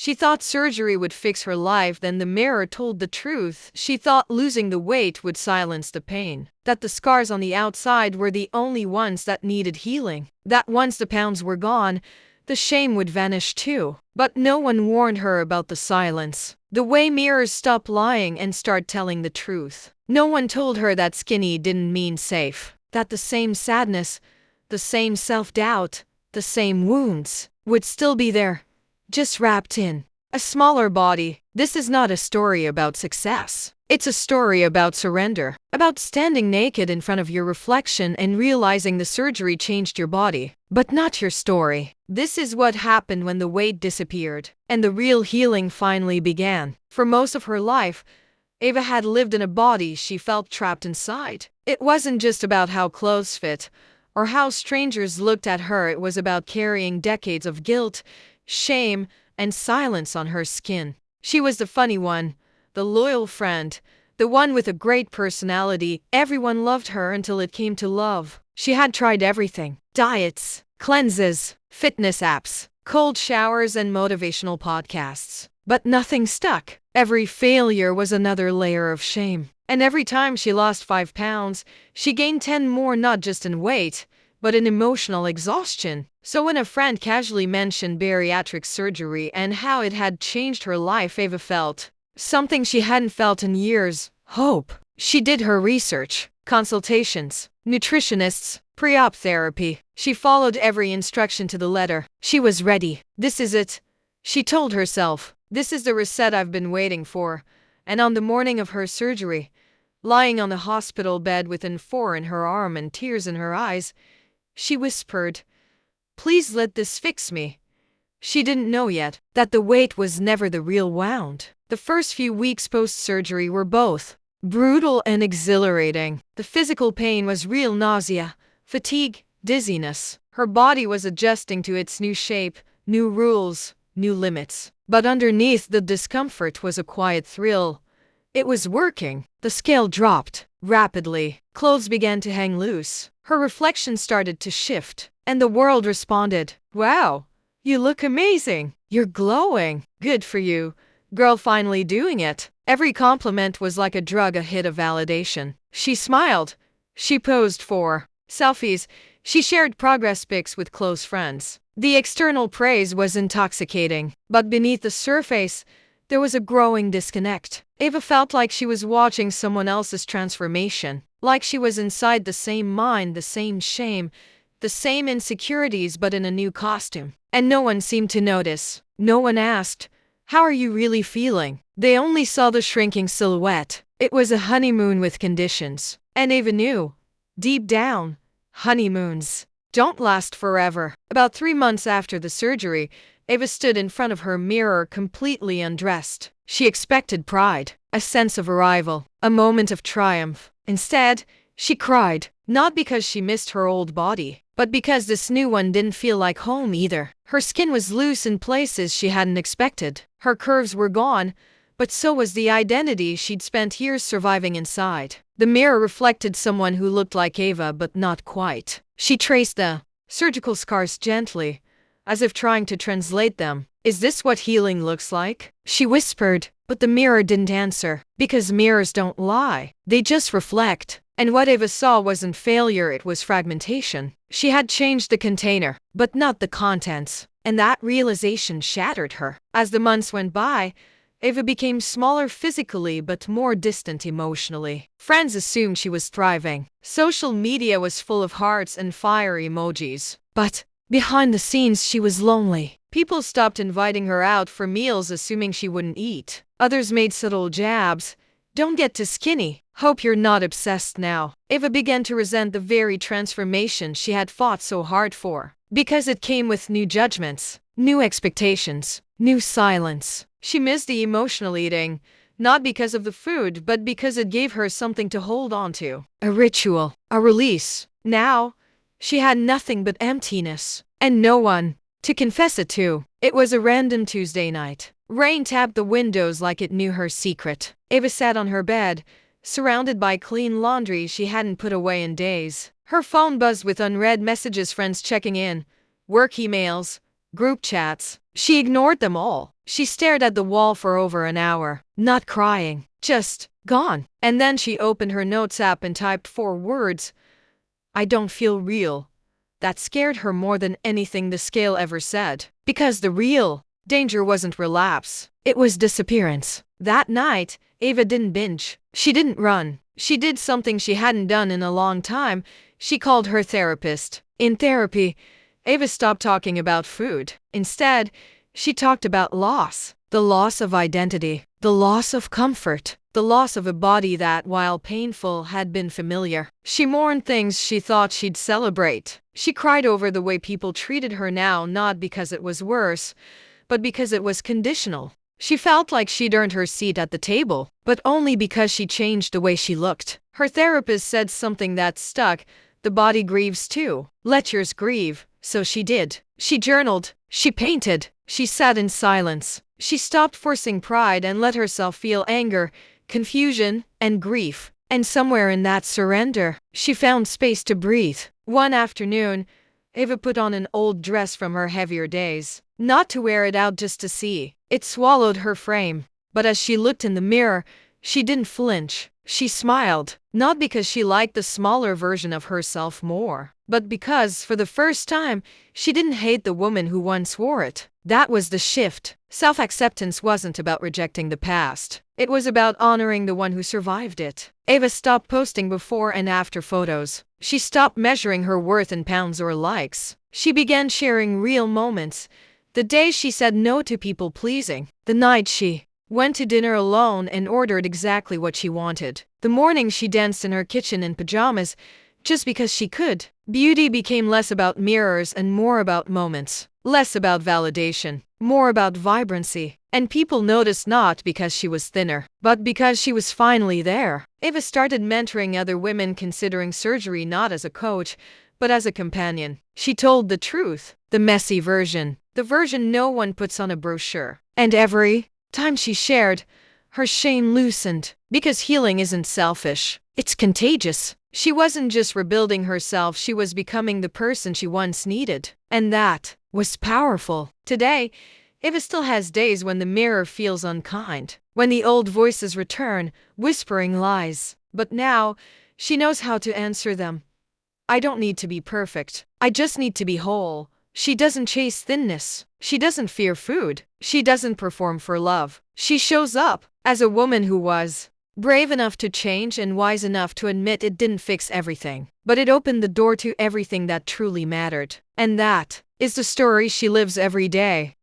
She thought surgery would fix her life, then the mirror told the truth. She thought losing the weight would silence the pain, that the scars on the outside were the only ones that needed healing, that once the pounds were gone, the shame would vanish too. But no one warned her about the silence, the way mirrors stop lying and start telling the truth. No one told her that skinny didn't mean safe, that the same sadness, the same self-doubt, the same wounds would still be there, just wrapped in a smaller body. This is not a story about success. It's a story about surrender, about standing naked in front of your reflection and realizing the surgery changed your body, but not your story. This is what happened when the weight disappeared and the real healing finally began. For most of her life, Ava had lived in a body she felt trapped inside. It wasn't just about how clothes fit or how strangers looked at her. It was about carrying decades of guilt, shame, and silence on her skin. She was the funny one, the loyal friend, the one with a great personality. Everyone loved her until it came to love. She had tried everything: diets, cleanses, fitness apps, cold showers, and motivational podcasts. But nothing stuck. Every failure was another layer of shame. And every time she lost 5 pounds, she gained 10 more, not just in weight, but in emotional exhaustion. So when a friend casually mentioned bariatric surgery and how it had changed her life, Ava felt something she hadn't felt in years: hope. She did her research, consultations, nutritionists, pre-op therapy. She followed every instruction to the letter. She was ready. This is it, she told herself. This is the reset I've been waiting for. And on the morning of her surgery, lying on the hospital bed with an 4 in her arm and tears in her eyes, she whispered, "Please let this fix me." She didn't know yet that the weight was never the real wound. The first few weeks post-surgery were both brutal and exhilarating. The physical pain was real: nausea, fatigue, dizziness. Her body was adjusting to its new shape, new rules, new limits. But underneath the discomfort was a quiet thrill. It was working. The scale dropped rapidly. Clothes began to hang loose. Her reflection started to shift. And the world responded. "Wow, you look amazing. You're glowing. Good for you, girl, finally doing it." Every compliment was like a drug, a hit of validation. She smiled. She posed for selfies. She shared progress pics with close friends. The external praise was intoxicating, but beneath the surface, there was a growing disconnect. Ava felt like she was watching someone else's transformation, like she was inside the same mind, the same shame, the same insecurities, but in a new costume. And no one seemed to notice. No one asked, "How are you really feeling?" They only saw the shrinking silhouette. It was a honeymoon with conditions. And Ava knew, deep down, honeymoons don't last forever. About 3 months after the surgery, Ava stood in front of her mirror completely undressed. She expected pride, a sense of arrival, a moment of triumph. Instead, she cried, not because she missed her old body, but because this new one didn't feel like home either. Her skin was loose in places she hadn't expected. Her curves were gone, but so was the identity she'd spent years surviving inside. The mirror reflected someone who looked like Ava, but not quite. She traced the surgical scars gently, as if trying to translate them. "Is this what healing looks like?" she whispered, but the mirror didn't answer, because mirrors don't lie. They just reflect. And what Ava saw wasn't failure, it was fragmentation. She had changed the container, but not the contents. And that realization shattered her. As the months went by, Ava became smaller physically but more distant emotionally. Friends assumed she was thriving. Social media was full of hearts and fire emojis. But behind the scenes, she was lonely. People stopped inviting her out for meals, assuming she wouldn't eat. Others made subtle jabs. "Don't get too skinny. Hope you're not obsessed now." Ava began to resent the very transformation she had fought so hard for, because it came with new judgments, new expectations, new silence. She missed the emotional eating, not because of the food, but because it gave her something to hold on to. A ritual, a release. Now, she had nothing but emptiness, and no one to confess it to. It was a random Tuesday night. Rain tapped the windows like it knew her secret. Ava sat on her bed, surrounded by clean laundry she hadn't put away in days. Her phone buzzed with unread messages, friends checking in, work emails, group chats. She ignored them all. She stared at the wall for over an hour, not crying, just gone. And then she opened her notes app and typed 4 words: I don't feel real. That scared her more than anything the scale ever said. Because the real danger wasn't relapse, it was disappearance. That night, Ava didn't binge. She didn't run. She did something she hadn't done in a long time. She called her therapist. In therapy, Ava stopped talking about food. Instead, she talked about loss. The loss of identity. The loss of comfort. The loss of a body that, while painful, had been familiar. She mourned things she thought she'd celebrate. She cried over the way people treated her now, not because it was worse, but because it was conditional. She felt like she'd earned her seat at the table, but only because she changed the way she looked. Her therapist said something that stuck: the body grieves too. Let yours grieve. So she did. She journaled. She painted. She sat in silence. She stopped forcing pride and let herself feel anger, confusion, and grief. And somewhere in that surrender, she found space to breathe. One afternoon, Ava put on an old dress from her heavier days. Not to wear it out, just to see. It swallowed her frame. But as she looked in the mirror, she didn't flinch. She smiled. Not because she liked the smaller version of herself more, but because, for the first time, she didn't hate the woman who once wore it. That was the shift. Self-acceptance wasn't about rejecting the past. It was about honoring the one who survived it. Ava stopped posting before and after photos. She stopped measuring her worth in pounds or likes. She began sharing real moments. The day she said no to people pleasing. The night she went to dinner alone and ordered exactly what she wanted. The morning she danced in her kitchen in pajamas just because she could. Beauty became less about mirrors and more about moments. Less about validation, more about vibrancy. And people noticed not because she was thinner, but because she was finally there. Ava started mentoring other women, considering surgery not as a coach, but as a companion. She told the truth, the messy version, the version no one puts on a brochure. And every time she shared, her shame loosened. Because healing isn't selfish, it's contagious. She wasn't just rebuilding herself, she was becoming the person she once needed. And that was powerful. Today, Ava still has days when the mirror feels unkind, when the old voices return, whispering lies. But now, she knows how to answer them. I don't need to be perfect. I just need to be whole. She doesn't chase thinness. She doesn't fear food. She doesn't perform for love. She shows up as a woman who was brave enough to change and wise enough to admit it didn't fix everything, but it opened the door to everything that truly mattered. And that is the story she lives every day.